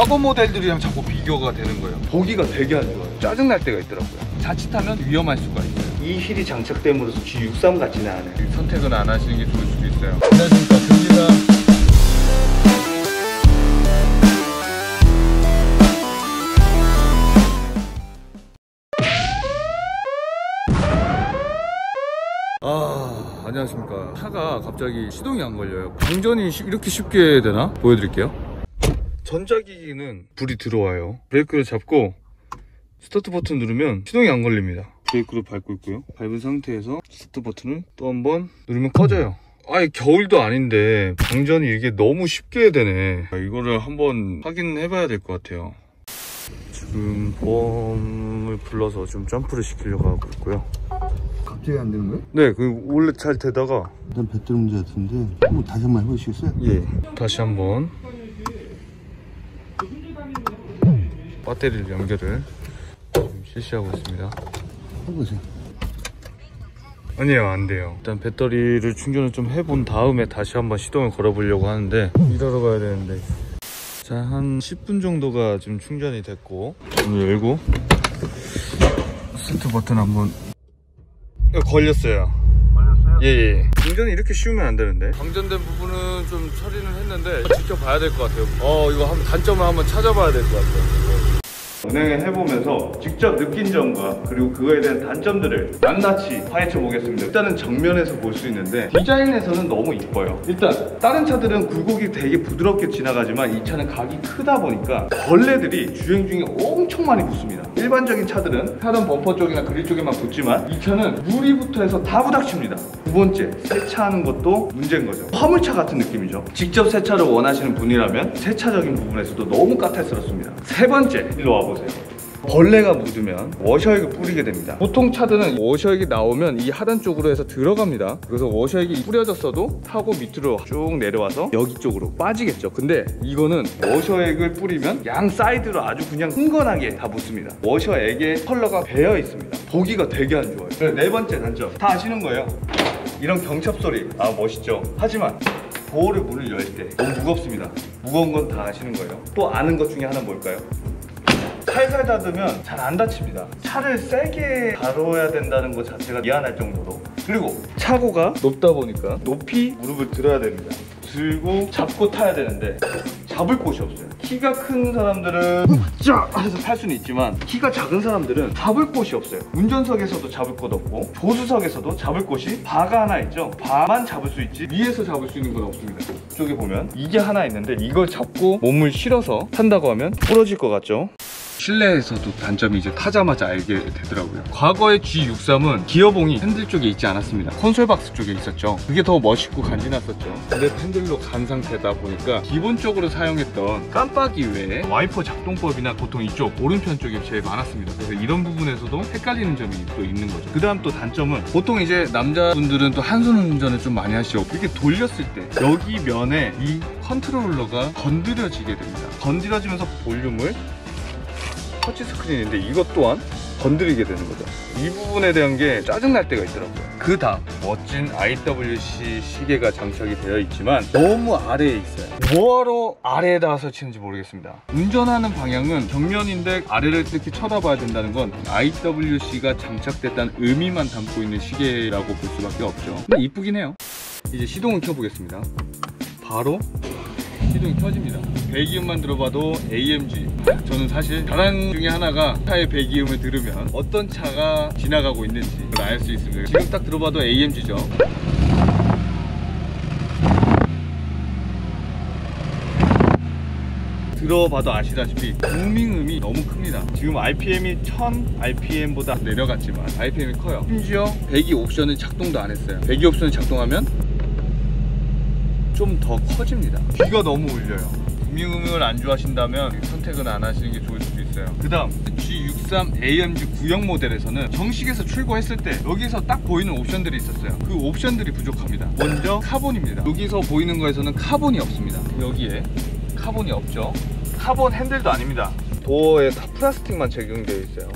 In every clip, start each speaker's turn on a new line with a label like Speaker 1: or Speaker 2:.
Speaker 1: 과거 모델들이랑 자꾸 비교가 되는 거예요. 보기가 되게 안 좋아요. 짜증날 때가 있더라고요. 자칫하면 위험할 수가 있어요.
Speaker 2: 이 휠이 장착됨으로써 G63 같지는 않아요.
Speaker 1: 선택은 안 하시는 게 좋을 수도 있어요. 안녕하십니까, 금기사. 안녕하십니까. 차가 갑자기 시동이 안 걸려요. 방전이 이렇게 쉽게 되나? 보여드릴게요. 전자기기는 불이 들어와요. 브레이크를 잡고 스타트 버튼 누르면 시동이 안 걸립니다. 브레이크를 밟고 있고요. 밟은 상태에서 스타트 버튼을 또 한번 누르면 꺼져요. 아예 겨울도 아닌데 방전이 이게 너무 쉽게 되네. 이거를 한번 확인해 봐야 될 것 같아요. 지금 보험을 불러서 좀 점프를 시키려고 하고 있고요.
Speaker 2: 갑자기 안 되는 거예요?
Speaker 1: 네, 그 원래 잘 되다가
Speaker 2: 일단 배터리 문제 같은데 한번 다시 한번 해보시겠어요?
Speaker 1: 예, 다시 한번 배터리를 연결을 지금 실시하고 있습니다.
Speaker 2: 해보세요.
Speaker 1: 아니에요, 안 돼요. 일단 배터리를 충전을 좀 해본 다음에 다시 한번 시동을 걸어보려고 하는데 일하러 가야 되는데. 자, 한 10분 정도가 지금 충전이 됐고 문을 열고 스타트 버튼 한번 걸렸어요.
Speaker 2: 걸렸어요?
Speaker 1: 예. 충전이 이렇게 쉬우면 안 되는데. 방전된 부분은 좀 처리는 했는데 직접 봐야 될 것 같아요. 이거 한번 단점을 한번 찾아봐야 될 것 같아요. 운행을 해보면서 직접 느낀 점과 그리고 그거에 대한 단점들을 낱낱이 파헤쳐 보겠습니다. 일단은 정면에서 볼 수 있는데 디자인에서는 너무 이뻐요. 일단 다른 차들은 굴곡이 되게 부드럽게 지나가지만 이 차는 각이 크다 보니까 벌레들이 주행 중에 엄청 많이 붙습니다. 일반적인 차들은 하단 범퍼 쪽이나 그릴 쪽에만 붙지만 이 차는 유리부터 해서 다 부닥칩니다. 두 번째, 세차하는 것도 문제인 거죠. 화물차 같은 느낌이죠. 직접 세차를 원하시는 분이라면 세차적인 부분에서도 너무 까탈스럽습니다. 세 번째, 일로 와보세요. 벌레가 묻으면 워셔액을 뿌리게 됩니다. 보통 차들은 워셔액이 나오면 이 하단 쪽으로 해서 들어갑니다. 그래서 워셔액이 뿌려졌어도 타고 밑으로 쭉 내려와서 여기 쪽으로 빠지겠죠. 근데 이거는 워셔액을 뿌리면 양 사이드로 아주 그냥 흥건하게 다 묻습니다. 워셔액의 컬러가 배어 있습니다. 보기가 되게 안 좋아요. 네 번째 단점, 다 아시는 거예요. 이런 경첩 소리, 멋있죠. 하지만 도어를 문을 열 때 너무 무겁습니다. 무거운 건 다 아시는 거예요. 또 아는 것 중에 하나 뭘까요? 살살 닫으면 잘 안 닫힙니다. 차를 세게 다뤄야 된다는 것 자체가 미안할 정도로. 그리고 차고가 높다 보니까 높이 무릎을 들어야 됩니다. 들고 잡고 타야 되는데 잡을 곳이 없어요. 키가 큰 사람들은 쫙 해서 탈 수는 있지만 키가 작은 사람들은 잡을 곳이 없어요. 운전석에서도 잡을 곳 없고 조수석에서도 잡을 곳이 바가 하나 있죠. 바만 잡을 수 있지 위에서 잡을 수 있는 건 없습니다. 이쪽에 보면 이게 하나 있는데 이걸 잡고 몸을 실어서 탄다고 하면 부러질 것 같죠? 실내에서도 단점이 이제 타자마자 알게 되더라고요. 과거의 G63은 기어봉이 핸들 쪽에 있지 않았습니다. 콘솔 박스 쪽에 있었죠. 그게 더 멋있고 간지났었죠. 근데 핸들로 간 상태다 보니까 기본적으로 사용했던 깜빡이 외에 와이퍼 작동법이나 보통 이쪽 오른편 쪽이 제일 많았습니다. 그래서 이런 부분에서도 헷갈리는 점이 또 있는 거죠. 그 다음 또 단점은 보통 이제 남자분들은 또 한손 운전을 좀 많이 하시고 이렇게 돌렸을 때 여기 면에 이 컨트롤러가 건드려지게 됩니다. 건드려지면서 볼륨을 터치 스크린인데 이것 또한 건드리게 되는 거죠. 이 부분에 대한 게 짜증날 때가 있더라고요. 그 다음 멋진 IWC 시계가 장착이 되어 있지만 너무 아래에 있어요. 뭐하러 아래에다가 설치는지 모르겠습니다. 운전하는 방향은 정면인데 아래를 이렇게 쳐다봐야 된다는 건 IWC가 장착됐다는 의미만 담고 있는 시계라고 볼 수밖에 없죠. 근데 이쁘긴 해요. 이제 시동을 켜보겠습니다. 바로 시동이 켜집니다. 배기음만 들어봐도 AMG. 저는 사실 자랑 중에 하나가 차의 배기음을 들으면 어떤 차가 지나가고 있는지 알 수 있습니다. 지금 딱 들어봐도 AMG죠. 들어봐도 아시다시피 부밍음이 너무 큽니다. 지금 RPM이 1000 RPM보다 내려갔지만 RPM이 커요. 심지어 배기 옵션은 작동도 안 했어요. 배기 옵션이 작동하면 좀 더 커집니다. 귀가 너무 울려요. 부밍음을 안 좋아하신다면 선택은 안 하시는 게 좋을 수도 있어요. 그 다음 G63 AMG 구형 모델에서는 정식에서 출고했을 때 여기서 딱 보이는 옵션들이 있었어요. 그 옵션들이 부족합니다. 먼저 카본입니다. 여기서 보이는 거에서는 카본이 없습니다. 여기에 카본이 없죠. 카본 핸들도 아닙니다. 도어에 다 플라스틱만 적용되어 있어요.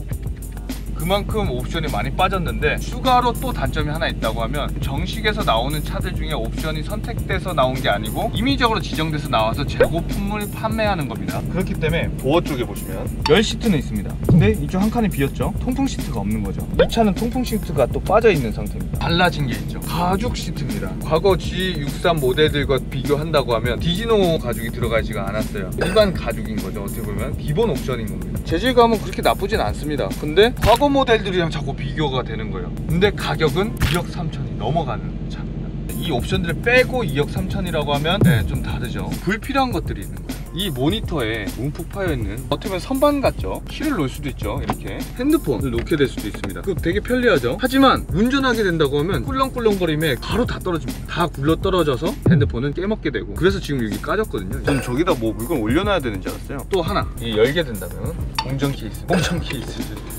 Speaker 1: 그만큼 옵션이 많이 빠졌는데 추가로 또 단점이 하나 있다고 하면 정식에서 나오는 차들 중에 옵션이 선택돼서 나온 게 아니고 임의적으로 지정돼서 나와서 재고 품을 판매하는 겁니다. 그렇기 때문에 도어 쪽에 보시면 열 시트는 있습니다. 근데 이쪽 한 칸이 비었죠. 통풍 시트가 없는 거죠. 이 차는 통풍 시트가 또 빠져 있는 상태입니다. 달라진 게 있죠. 가죽 시트입니다. 과거 G63 모델들과 비교한다고 하면 디지노 가죽이 들어가지가 않았어요. 일반 가죽인 거죠. 어떻게 보면 기본 옵션인 겁니다. 재질감은 그렇게 나쁘진 않습니다. 근데 과거 모델들이랑 자꾸 비교가 되는 거예요. 근데 가격은 2억 3천이 넘어가는 차입니다. 이 옵션들을 빼고 2억 3천이라고 하면 좀 다르죠. 불필요한 것들이 있는 거예요. 이 모니터에 움푹 파여있는 어떻게 보면 선반 같죠? 키를 놓을 수도 있죠. 이렇게 핸드폰을 놓게 될 수도 있습니다. 그거 되게 편리하죠. 하지만 운전하게 된다고 하면 꿀렁꿀렁거림에 바로 다 떨어집니다. 다 굴러 떨어져서 핸드폰은 깨먹게 되고, 그래서 지금 여기 까졌거든요. 전 저기다 뭐 물건 올려놔야 되는 줄 알았어요. 또 하나, 이 열게 된다면 동전 케이스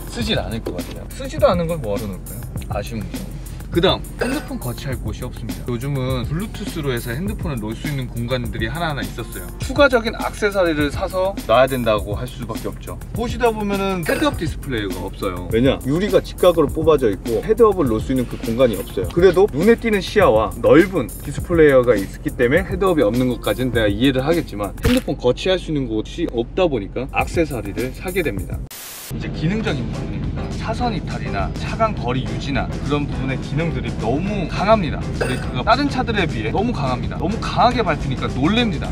Speaker 1: 쓰질 않을 것 같아요. 쓰지도 않은 걸 뭐하러 놓을까요? 아쉬운 거죠. 그 다음, 핸드폰 거치할 곳이 없습니다. 요즘은 블루투스로 해서 핸드폰을 놓을 수 있는 공간들이 하나하나 있었어요. 추가적인 액세서리를 사서 놔야 된다고 할 수밖에 없죠. 보시다 보면은 헤드업 디스플레이가 없어요. 왜냐? 유리가 직각으로 뽑아져 있고 헤드업을 놓을 수 있는 그 공간이 없어요. 그래도 눈에 띄는 시야와 넓은 디스플레이어가 있기 때문에 헤드업이 없는 것까지는 내가 이해를 하겠지만, 핸드폰 거치할 수 있는 곳이 없다 보니까 액세서리를 사게 됩니다. 이제 기능적인 부분입니다. 차선 이탈이나 차간 거리 유지나 그런 부분의 기능들이 너무 강합니다. 브레이크가 다른 차들에 비해 너무 강합니다. 너무 강하게 밟히니까 놀랍니다.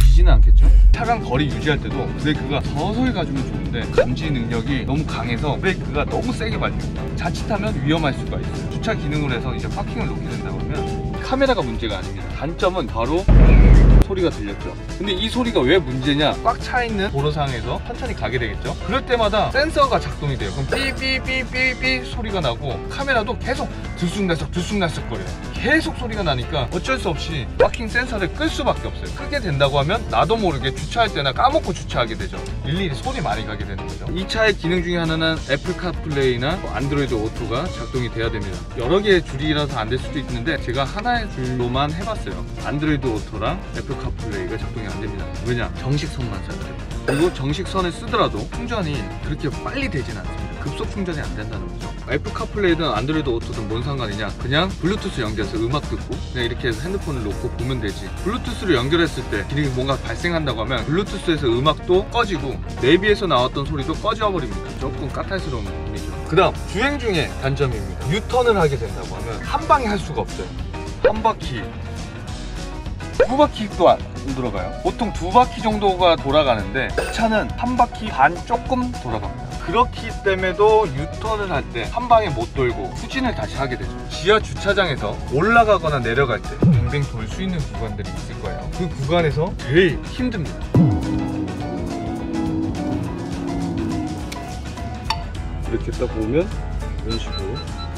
Speaker 1: 지지는 않겠죠? 차간 거리 유지할 때도 브레이크가 서서히 가주면 좋은데 감지 능력이 너무 강해서 브레이크가 너무 세게 밟힙니다. 자칫하면 위험할 수가 있어요. 주차 기능을 해서 이제 파킹을 놓게 된다고 하면 카메라가 문제가 아닙니다. 단점은 바로 소리가 들렸죠. 근데 이 소리가 왜 문제냐? 꽉 차 있는 도로상에서 천천히 가게 되겠죠. 그럴 때마다 센서가 작동이 돼요. 그럼 삐삐삐삐삐 소리가 나고, 카메라도 계속 들쑥날썩 거려요. 계속 소리가 나니까 어쩔 수 없이 파킹 센서를 끌 수밖에 없어요. 끄게 된다고 하면 나도 모르게 주차할 때나 까먹고 주차하게 되죠. 일일이 손이 많이 가게 되는 거죠. 이 차의 기능 중에 하나는 애플 카플레이나 안드로이드 오토가 작동이 돼야 됩니다. 여러 개의 줄이라서 안 될 수도 있는데 제가 하나의 줄로만 해봤어요. 안드로이드 오토랑 애플 카플레이가 작동이 안 됩니다. 왜냐? 정식선만 써야 돼요. 그리고 정식선을 쓰더라도 충전이 그렇게 빨리 되진 않습니다. 급속 충전이 안 된다는 거죠. 애플 카플레이든 안드로이드 오토든 뭔 상관이냐? 그냥 블루투스 연결해서 음악 듣고 그냥 이렇게 해서 핸드폰을 놓고 보면 되지. 블루투스로 연결했을 때 기능이 뭔가 발생한다고 하면 블루투스에서 음악도 꺼지고 내비에서 나왔던 소리도 꺼져버립니다. 조금 까탈스러운 부분이죠. 그 다음, 주행 중에 단점입니다. 유턴을 하게 된다고 하면 한 방에 할 수가 없어요. 한 바퀴, 두 바퀴도 안 들어가요. 보통 두 바퀴 정도가 돌아가는데 이 차는 한 바퀴 반 조금 돌아갑니다. 그렇기 때문에도 유턴을 할 때 한 방에 못 돌고 후진을 다시 하게 되죠. 지하 주차장에서 올라가거나 내려갈 때 뱅뱅 돌 수 있는 구간들이 있을 거예요. 그 구간에서 제일 힘듭니다. 이렇게 딱 보면 이런 식으로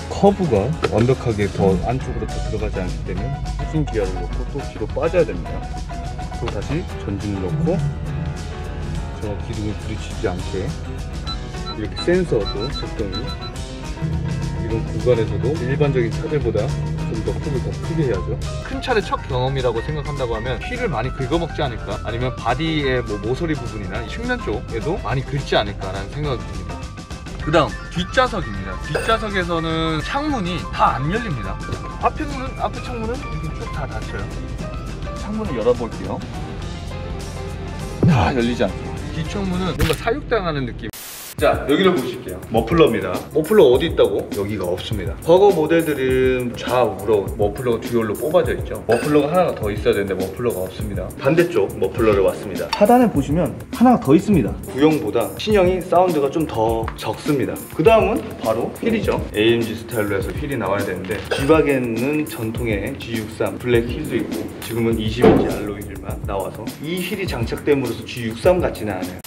Speaker 1: 커브가 완벽하게 더 안쪽으로 더 들어가지 않기 때문에 후진 기어를 넣고 또 뒤로 빠져야 됩니다. 또 다시 전진을 넣고 저 기둥을 부딪히지 않게 이렇게 센서도 작동이, 이런 구간에서도 일반적인 차들보다 좀 더 흡을 더 크게 해야죠. 큰 차를 첫 경험이라고 생각한다고 하면 휠을 많이 긁어먹지 않을까, 아니면 바디의 모서리 부분이나 측면 쪽에도 많이 긁지 않을까라는 생각이 듭니다. 그 다음, 뒷좌석입니다. 뒷좌석에서는 창문이 다 안 열립니다. 앞에 창문은 이렇게 쭉 다 닫혀요. 창문을 열어볼게요. 다 열리지 않죠. 뒷창문은 뭔가 사육당하는 느낌. 자, 여기를 보실게요. 머플러입니다. 머플러 어디 있다고? 여기가 없습니다. 과거 모델들은 좌우로 머플러가 듀얼로 뽑아져 있죠. 머플러가 하나가 더 있어야 되는데 머플러가 없습니다. 반대쪽 머플러를 왔습니다. 하단에 보시면 하나가 더 있습니다. 구형보다 신형이 사운드가 좀 더 적습니다. 그 다음은 바로 휠이죠. AMG 스타일로 해서 휠이 나와야 되는데, G박에는 전통의 G63 블랙 휠도 있고 지금은 20인치 알로이 휠만 나와서 이 휠이 장착됨으로써 G63 같지는 않아요.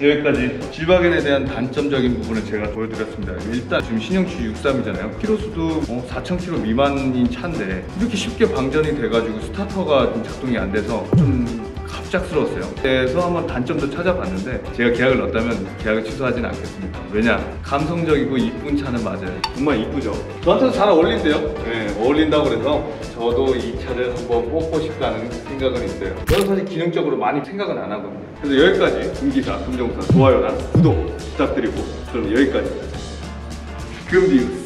Speaker 1: 여기까지 G박에 대한 단점적인 부분을 제가 보여드렸습니다. 일단 지금 신형 G63이잖아요. 키로수도 4,000km 미만인 차인데 이렇게 쉽게 방전이 돼가지고 스타터가 작동이 안 돼서 좀 갑작스러웠어요. 그래서 한번 단점도 찾아봤는데 제가 계약을 넣었다면 계약을 취소하지는 않겠습니다. 왜냐? 감성적이고 이쁜 차는 맞아요. 정말 이쁘죠? 저한테도 잘 어울린대요. 네, 어울린다고 그래서 저도 이 차를 한번 뽑고 싶다는 생각은 있어요. 저는 사실 기능적으로 많이 생각은 안 하거든요. 그래서 여기까지 금기사, 금정사, 좋아요랑 구독 부탁드리고 그럼 여기까지 금비우스